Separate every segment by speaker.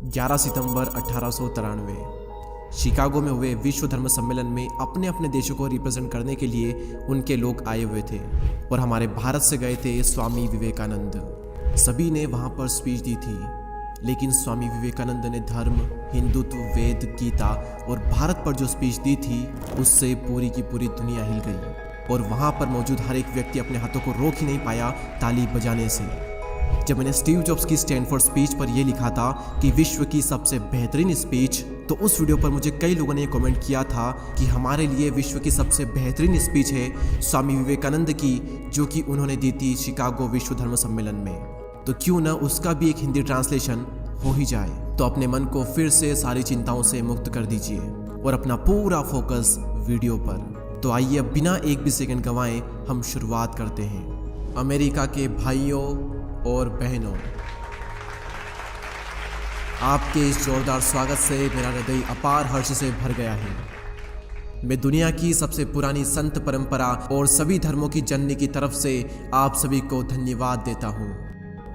Speaker 1: 11 सितंबर 1893 Chicago में हुए विश्व धर्म सम्मेलन में अपने अपने देशों को रिप्रेजेंट करने के लिए उनके लोग आए हुए थे और हमारे भारत से गए थे स्वामी विवेकानंद। सभी ने वहाँ पर स्पीच दी थी, लेकिन स्वामी विवेकानंद ने धर्म, हिंदुत्व, वेद, गीता और भारत पर जो स्पीच दी थी उससे पूरी की पूरी दुनिया हिल गई और वहाँ पर मौजूद हर एक व्यक्ति अपने हाथों को रोक ही नहीं पाया ताली बजाने से। जब मैंने स्टीव जॉब्स की स्टैनफोर्ड स्पीच पर यह लिखा था कि विश्व की सबसे बेहतरीन स्पीच, तो उस वीडियो पर मुझे कई लोगों ने कमेंट किया था कि हमारे लिए विश्व की सबसे बेहतरीन स्पीच है स्वामी विवेकानंद की, जो कि उन्होंने दी थी शिकागो विश्व धर्म सम्मेलन में। तो क्यों ना उसका भी एक हिंदी ट्रांसलेशन हो ही जाए। तो अपने मन को फिर से सारी चिंताओं से मुक्त कर दीजिए और अपना पूरा फोकस वीडियो पर। तो आइए अब बिना एक भी सेकंड गंवाए हम शुरुआत करते हैं। अमेरिका के भाइयों और बहनों, आपके इस जोरदार स्वागत से मेरा हृदय अपार हर्ष से भर गया है। मैं दुनिया की सबसे पुरानी संत परंपरा और सभी धर्मों की जननी की तरफ से आप सभी को धन्यवाद देता हूँ।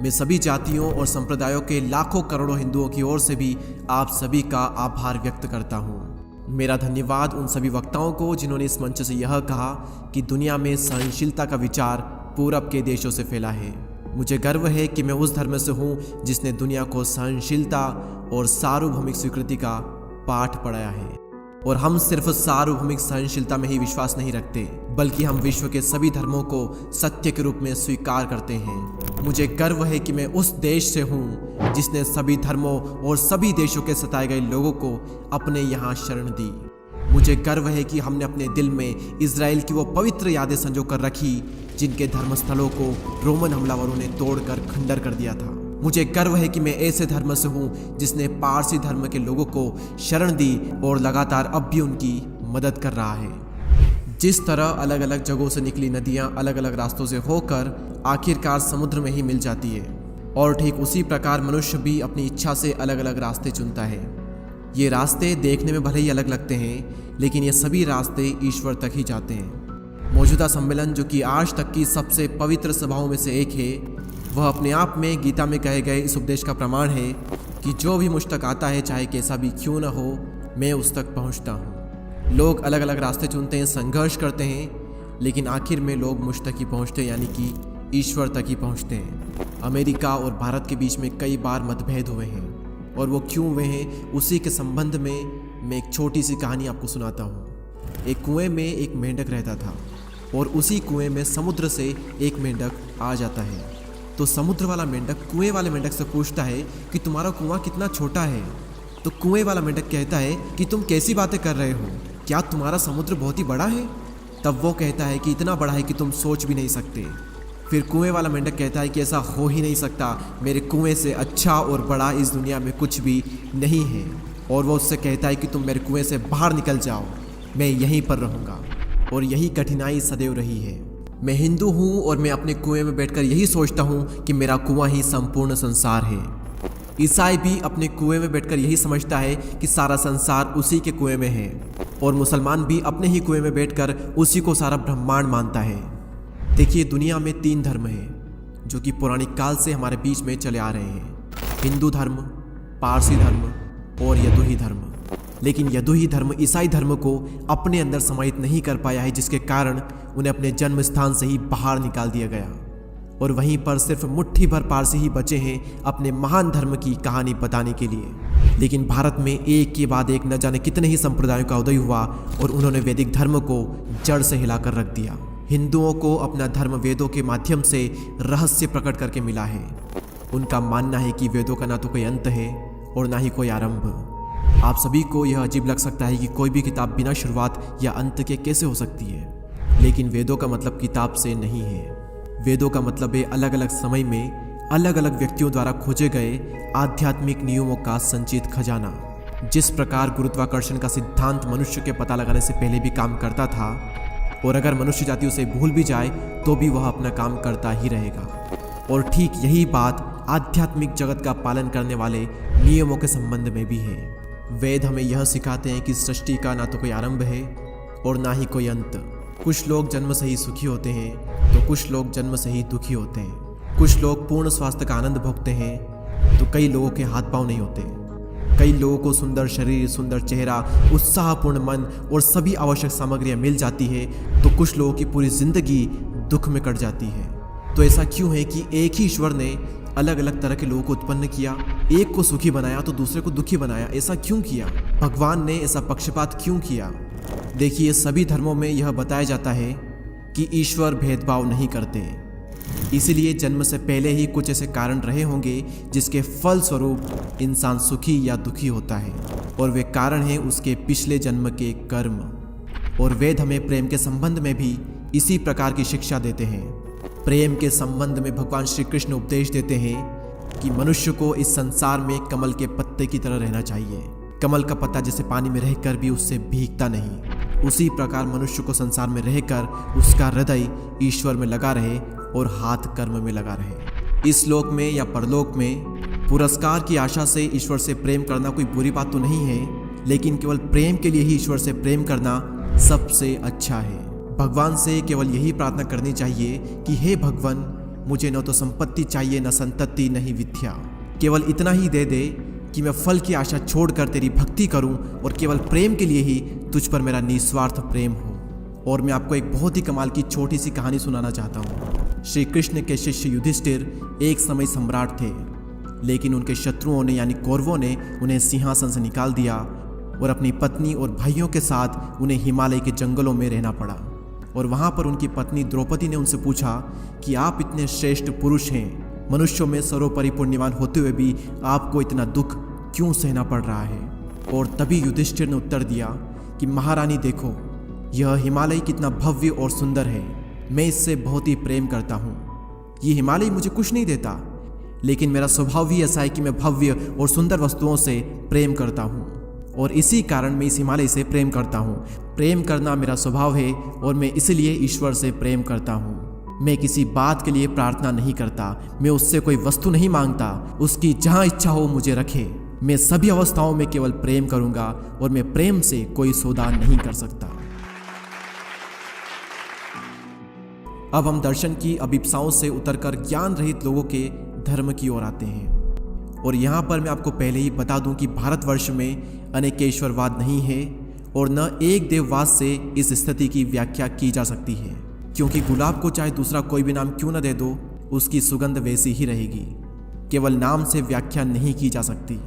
Speaker 1: मैं सभी जातियों और संप्रदायों के लाखों करोड़ों हिंदुओं की ओर से भी आप सभी का आभार व्यक्त करता हूँ। मेरा धन्यवाद उन सभी वक्ताओं को जिन्होंने इस मंच से यह कहा कि दुनिया में सहनशीलता का विचार पूरब के देशों से फैला है। मुझे गर्व है कि मैं उस धर्म से हूँ जिसने दुनिया को सहनशीलता और सार्वभौमिक स्वीकृति का पाठ पढ़ाया है। और हम सिर्फ सार्वभौमिक सहनशीलता में ही विश्वास नहीं रखते, बल्कि हम विश्व के सभी धर्मों को सत्य के रूप में स्वीकार करते हैं। मुझे गर्व है कि मैं उस देश से हूँ जिसने सभी धर्मों और सभी देशों के सताए गए लोगों को अपने यहाँ शरण दी। मुझे गर्व है कि हमने अपने दिल में इजराइल की वो पवित्र यादें संजो कर रखी जिनके धर्मस्थलों को रोमन हमलावरों ने तोड़कर खंडर कर दिया था। मुझे गर्व है कि मैं ऐसे धर्म से हूँ जिसने पारसी धर्म के लोगों को शरण दी और लगातार अब भी उनकी मदद कर रहा है। जिस तरह अलग अलग जगहों से निकली नदियाँ अलग अलग रास्तों से होकर आखिरकार समुद्र में ही मिल जाती है, और ठीक उसी प्रकार मनुष्य भी अपनी इच्छा से अलग अलग रास्ते चुनता है। ये रास्ते देखने में भले ही अलग लगते हैं, लेकिन ये सभी रास्ते ईश्वर तक ही जाते हैं। मौजूदा सम्मेलन, जो कि आज तक की सबसे पवित्र सभाओं में से एक है, वह अपने आप में गीता में कहे गए इस उपदेश का प्रमाण है कि जो भी मुझ तक आता है, चाहे कैसा भी क्यों न हो, मैं उस तक पहुंचता हूं। लोग अलग अलग रास्ते चुनते हैं, संघर्ष करते हैं, लेकिन आखिर में लोग मुझ तक ही पहुंचते हैं, यानी कि ईश्वर तक ही पहुंचते हैं। अमेरिका और भारत के बीच में कई बार मतभेद हुए हैं, और वो क्यों हुए हैं उसी के संबंध में मैं एक छोटी सी कहानी आपको सुनाता हूँ। एक कुएं में एक मेंढक रहता था, और उसी कुएं में समुद्र से एक मेंढक आ जाता है। तो समुद्र वाला मेंढक कुएं वाले मेंढक से पूछता है कि तुम्हारा कुआं कितना छोटा है। तो कुएं वाला मेंढक कहता है कि तुम कैसी बातें कर रहे हो, क्या तुम्हारा समुद्र बहुत ही बड़ा है? तब वो कहता है कि इतना बड़ा है कि तुम सोच भी नहीं सकते। फिर कुएं वाला मेंढक कहता है कि ऐसा हो ही नहीं सकता, मेरे कुएं से अच्छा और बड़ा इस दुनिया में कुछ भी नहीं है। और वो उससे कहता है कि तुम मेरे कुएं से बाहर निकल जाओ, मैं यहीं पर रहूँगा। और यही कठिनाई सदैव रही है। मैं हिंदू हूँ और मैं अपने कुएं में बैठकर यही सोचता हूँ कि मेरा कुआं ही संपूर्ण संसार है। ईसाई भी अपने कुएं में बैठकर यही समझता है कि सारा संसार उसी के कुएं में है, और मुसलमान भी अपने ही कुएं में बैठकर उसी को सारा ब्रह्मांड मानता है। देखिए, दुनिया में 3 धर्म हैं जो कि पौराणिक काल से हमारे बीच में चले आ रहे हैं: हिंदू धर्म, पारसी धर्म और यदुही धर्म। लेकिन यदुही धर्म ईसाई धर्म को अपने अंदर समाहित नहीं कर पाया है, जिसके कारण उन्हें अपने जन्म स्थान से ही बाहर निकाल दिया गया, और वहीं पर सिर्फ मुट्ठी भर पारसी ही बचे हैं अपने महान धर्म की कहानी बताने के लिए। लेकिन भारत में एक के बाद एक न जाने कितने ही संप्रदायों का उदय हुआ, और उन्होंने वैदिक धर्म को जड़ से हिलाकर रख दिया। हिंदुओं को अपना धर्म वेदों के माध्यम से रहस्य प्रकट करके मिला है। उनका मानना है कि वेदों का ना तो कोई अंत है और ना ही कोई आरंभ। आप सभी को यह अजीब लग सकता है कि कोई भी किताब बिना शुरुआत या अंत के कैसे हो सकती है, लेकिन वेदों का मतलब किताब से नहीं है। वेदों का मतलब है अलग अलग समय में अलग अलग व्यक्तियों द्वारा खोजे गए आध्यात्मिक नियमों का संचित खजाना। जिस प्रकार गुरुत्वाकर्षण का सिद्धांत मनुष्य के पता लगाने से पहले भी काम करता था, और अगर मनुष्य जाति उसे भूल भी जाए तो भी वह अपना काम करता ही रहेगा, और ठीक यही बात आध्यात्मिक जगत का पालन करने वाले नियमों के संबंध में भी है। वेद हमें यह सिखाते हैं कि सृष्टि का ना तो कोई आरंभ है और ना ही कोई अंत। कुछ लोग जन्म से ही सुखी होते हैं, तो कुछ लोग जन्म से ही दुखी होते हैं। कुछ लोग पूर्ण स्वास्थ्य का आनंद भोगते हैं, तो कई लोगों के हाथ पांव नहीं होते। कई लोगों को सुंदर शरीर, सुंदर चेहरा, उत्साहपूर्ण मन और सभी आवश्यक सामग्रियां मिल जाती है, तो कुछ लोगों की पूरी जिंदगी दुख में कट जाती है। तो ऐसा क्यों है कि एक ही ईश्वर ने अलग अलग तरह के लोगों को उत्पन्न किया, एक को सुखी बनाया तो दूसरे को दुखी बनाया? ऐसा क्यों किया? भगवान ने ऐसा पक्षपात क्यों किया? देखिए, सभी धर्मों में यह बताया जाता है कि ईश्वर भेदभाव नहीं करते। इसीलिए जन्म से पहले ही कुछ ऐसे कारण रहे होंगे जिसके फल स्वरूप इंसान सुखी या दुखी होता है, और वे कारण हैं उसके पिछले जन्म के कर्म। और वेद हमें प्रेम के संबंध में भी इसी प्रकार की शिक्षा देते हैं। प्रेम के संबंध में भगवान श्री कृष्ण उपदेश देते हैं कि मनुष्य को इस संसार में कमल के पत्ते की तरह रहना चाहिए। कमल का पत्ता जैसे पानी में रहकर भी उससे भीगता नहीं, उसी प्रकार मनुष्य को संसार में रहकर उसका हृदय ईश्वर में लगा रहे और हाथ कर्म में लगा रहे। इस लोक में या परलोक में पुरस्कार की आशा से ईश्वर से प्रेम करना कोई बुरी बात तो नहीं है, लेकिन केवल प्रेम के लिए ही ईश्वर से प्रेम करना सबसे अच्छा है। भगवान से केवल यही प्रार्थना करनी चाहिए कि हे भगवान, मुझे न तो संपत्ति चाहिए, न संतति, न ही विद्या। केवल इतना ही दे दे कि मैं फल की आशा छोड़कर तेरी भक्ति करूं और केवल प्रेम के लिए ही तुझ पर मेरा निस्वार्थ प्रेम हो। और मैं आपको एक बहुत ही कमाल की छोटी सी कहानी सुनाना चाहता हूँ। श्री कृष्ण के शिष्य युधिष्ठिर एक समय सम्राट थे, लेकिन उनके शत्रुओं ने यानी कौरवों ने उन्हें सिंहासन से निकाल दिया और अपनी पत्नी और भाइयों के साथ उन्हें हिमालय के जंगलों में रहना पड़ा। और वहाँ पर उनकी पत्नी द्रौपदी ने उनसे पूछा कि आप इतने श्रेष्ठ पुरुष हैं, मनुष्यों में सर्वोपरि पुण्यवान होते हुए भी आपको इतना दुख क्यों सहना पड़ रहा है? और तभी युधिष्ठिर ने उत्तर दिया कि महारानी देखो, यह हिमालय कितना भव्य और सुंदर है, मैं इससे बहुत ही प्रेम करता हूँ। ये हिमालय मुझे कुछ नहीं देता, लेकिन मेरा स्वभाव ही ऐसा है कि मैं भव्य और सुंदर वस्तुओं से प्रेम करता हूँ, और इसी कारण मैं इस हिमालय से प्रेम करता हूँ। प्रेम करना मेरा स्वभाव है और मैं इसलिए ईश्वर से प्रेम करता हूँ। मैं किसी बात के लिए प्रार्थना नहीं करता, मैं उससे कोई वस्तु नहीं मांगता, उसकी जहाँ इच्छा हो मुझे रखे। मैं सभी अवस्थाओं में केवल प्रेम करूँगा और मैं प्रेम से कोई सौदा नहीं कर सकता। अब हम दर्शन की अभिप्साओं से उतरकर ज्ञान रहित लोगों के धर्म की ओर आते हैं। और यहाँ पर मैं आपको पहले ही बता दूं कि भारतवर्ष में अनेकेश्वरवाद नहीं है और न एक देववाद से इस स्थिति की व्याख्या की जा सकती है, क्योंकि गुलाब को चाहे दूसरा कोई भी नाम क्यों न दे दो, उसकी सुगंध वैसी ही रहेगी। केवल नाम से व्याख्या नहीं की जा सकती।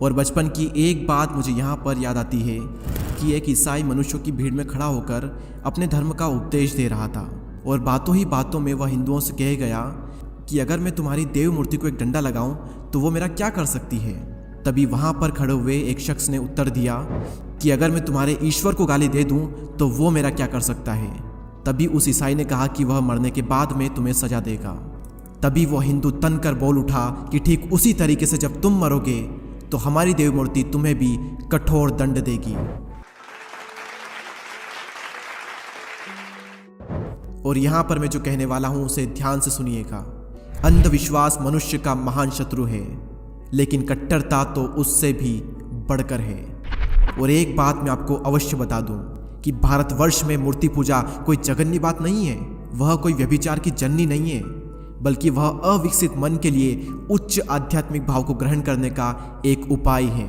Speaker 1: और बचपन की एक बात मुझे यहाँ पर याद आती है कि एक ईसाई मनुष्यों की भीड़ में खड़ा होकर अपने धर्म का उपदेश दे रहा था, और बातों ही बातों में वह हिंदुओं से कह गया कि अगर मैं तुम्हारी देव मूर्ति को एक डंडा लगाऊं तो वो मेरा क्या कर सकती है? तभी वहाँ पर खड़े हुए एक शख्स ने उत्तर दिया कि अगर मैं तुम्हारे ईश्वर को गाली दे दूं तो वो मेरा क्या कर सकता है? तभी उस ईसाई ने कहा कि वह मरने के बाद में तुम्हें सजा देगा। तभी वह हिंदू तन कर बोल उठा कि ठीक उसी तरीके से जब तुम मरोगे तो हमारी देव मूर्ति तुम्हें भी कठोर दंड देगी। और यहाँ पर मैं जो कहने वाला हूँ उसे ध्यान से सुनिएगा। अंधविश्वास मनुष्य का महान शत्रु है, लेकिन कट्टरता तो उससे भी बढ़कर है। और एक बात मैं आपको अवश्य बता दूं कि भारतवर्ष में मूर्ति पूजा कोई जघन्य बात नहीं है, वह कोई व्यभिचार की जननी नहीं है, बल्कि वह अविकसित मन के लिए उच्च आध्यात्मिक भाव को ग्रहण करने का एक उपाय है।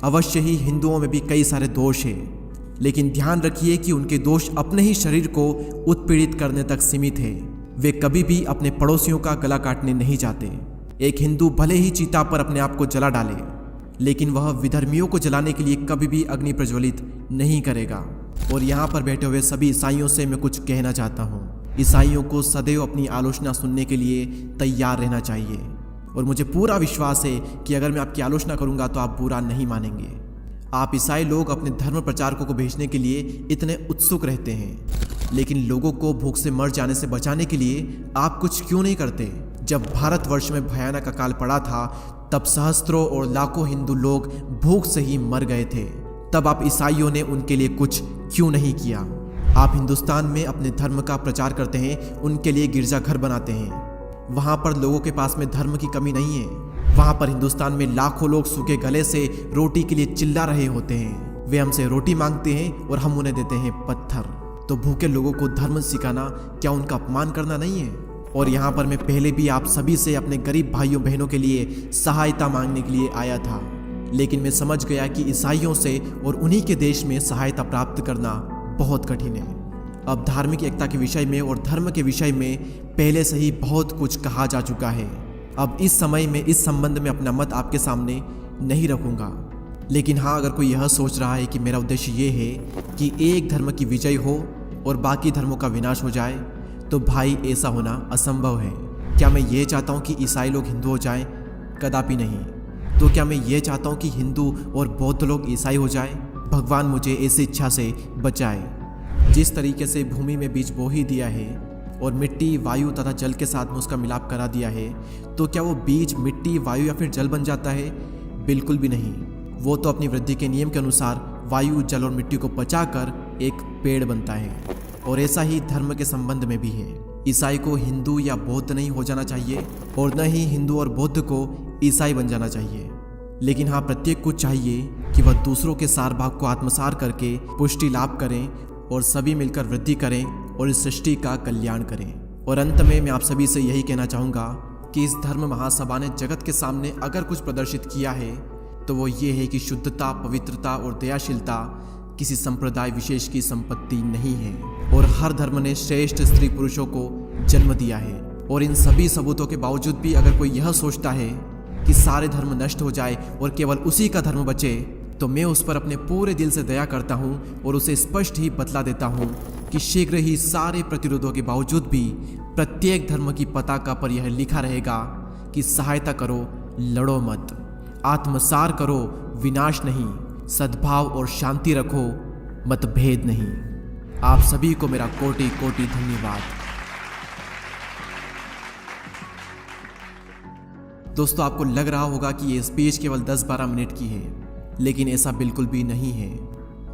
Speaker 1: अवश्य ही हिंदुओं में भी कई सारे दोष हैं, लेकिन ध्यान रखिए कि उनके दोष अपने ही शरीर को उत्पीड़ित करने तक सीमित है। वे कभी भी अपने पड़ोसियों का गला काटने नहीं जाते। एक हिंदू भले ही चिता पर अपने आप को जला डाले, लेकिन वह विधर्मियों को जलाने के लिए कभी भी अग्नि प्रज्वलित नहीं करेगा। और यहाँ पर बैठे हुए सभी ईसाइयों से मैं कुछ कहना चाहता हूँ। ईसाइयों को सदैव अपनी आलोचना सुनने के लिए तैयार रहना चाहिए, और मुझे पूरा विश्वास है कि अगर मैं आपकी आलोचना करूँगा तो आप बुरा नहीं मानेंगे। आप ईसाई लोग अपने धर्म प्रचारकों को भेजने के लिए इतने उत्सुक रहते हैं, लेकिन लोगों को भूख से मर जाने से बचाने के लिए आप कुछ क्यों नहीं करते? जब भारतवर्ष में भयानक अकाल पड़ा था तब सहस्त्रों और लाखों हिंदू लोग भूख से ही मर गए थे। तब आप ईसाइयों ने उनके लिए कुछ क्यों नहीं किया? आप हिंदुस्तान में अपने धर्म का प्रचार करते हैं, उनके लिए गिरजाघर बनाते हैं। वहाँ पर लोगों के पास में धर्म की कमी नहीं है। वहाँ पर हिंदुस्तान में लाखों लोग सूखे गले से रोटी के लिए चिल्ला रहे होते हैं। वे हमसे रोटी मांगते हैं और हम उन्हें देते हैं पत्थर। तो भूखे लोगों को धर्म सिखाना क्या उनका अपमान करना नहीं है? और यहाँ पर मैं पहले भी आप सभी से अपने गरीब भाइयों बहनों के लिए सहायता मांगने के लिए आया था, लेकिन मैं समझ गया कि ईसाइयों से और उन्हीं के देश में सहायता प्राप्त करना बहुत कठिन है। अब धार्मिक एकता के विषय में और धर्म के विषय में पहले से ही बहुत कुछ कहा जा चुका है। अब इस समय में इस संबंध में अपना मत आपके सामने नहीं रखूंगा। लेकिन हाँ, अगर कोई यह सोच रहा है कि मेरा उद्देश्य ये है कि एक धर्म की विजय हो और बाकी धर्मों का विनाश हो जाए, तो भाई ऐसा होना असंभव है। क्या मैं ये चाहता हूँ कि ईसाई लोग हिंदू हो जाएं? कदापि नहीं। तो क्या मैं ये चाहता हूँ कि हिंदू और बौद्ध लोग ईसाई हो जाएं? भगवान मुझे ऐसी इच्छा से बचाए। जिस तरीके से भूमि में बीज बो ही दिया है और मिट्टी, वायु तथा जल के साथ में उसका मिलाप करा दिया है, तो क्या वो बीज मिट्टी, वायु या फिर जल बन जाता है? बिल्कुल भी नहीं। वो तो अपनी वृद्धि के नियम के अनुसार वायु, जल और मिट्टी को पचाकर एक पेड़ बनता है। और ऐसा ही धर्म के संबंध में भी है। ईसाई को हिंदू या बौद्ध नहीं हो जाना चाहिए और न ही हिंदू और बौद्ध को ईसाई बन जाना चाहिए। लेकिन हाँ, प्रत्येक को चाहिए कि वह दूसरों के सार भाग को आत्मसार करके पुष्टि लाभ करें और सभी मिलकर वृद्धि करें और इस सृष्टि का कल्याण करें। और अंत में मैं आप सभी से यही कहना चाहूँगा कि इस धर्म महासभा ने जगत के सामने अगर कुछ प्रदर्शित किया है तो वो ये है कि शुद्धता, पवित्रता और दयाशीलता किसी संप्रदाय विशेष की संपत्ति नहीं है। और हर धर्म ने श्रेष्ठ स्त्री पुरुषों को जन्म दिया है। और इन सभी सबूतों के बावजूद भी अगर कोई यह सोचता है कि सारे धर्म नष्ट हो जाए और केवल उसी का धर्म बचे, तो मैं उस पर अपने पूरे दिल से दया करता हूँ और उसे स्पष्ट ही बतला देता हूँ कि शीघ्र ही सारे प्रतिरोधों के बावजूद भी प्रत्येक धर्म की पताका पर यह लिखा रहेगा कि सहायता करो, लड़ो मत, आत्मसार करो, विनाश नहीं, सद्भाव और शांति रखो, मतभेद नहीं। आप सभी को मेरा कोटि कोटि धन्यवाद। दोस्तों, आपको लग रहा होगा कि ये स्पीच केवल 10-12 मिनट की है, लेकिन ऐसा बिल्कुल भी नहीं है।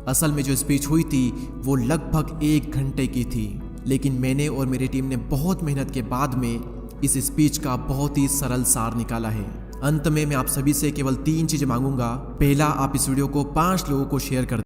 Speaker 1: असल में जो स्पीच हुई थी वो लगभग 1 घंटे की थी, लेकिन मैंने और मेरी टीम ने बहुत मेहनत के बाद में इस स्पीच का बहुत ही सरल सार निकाला है। अंत में मैं आप सभी से केवल 3 चीजें मांगूंगा। पहला, आप इस वीडियो को 5 लोगों को शेयर कर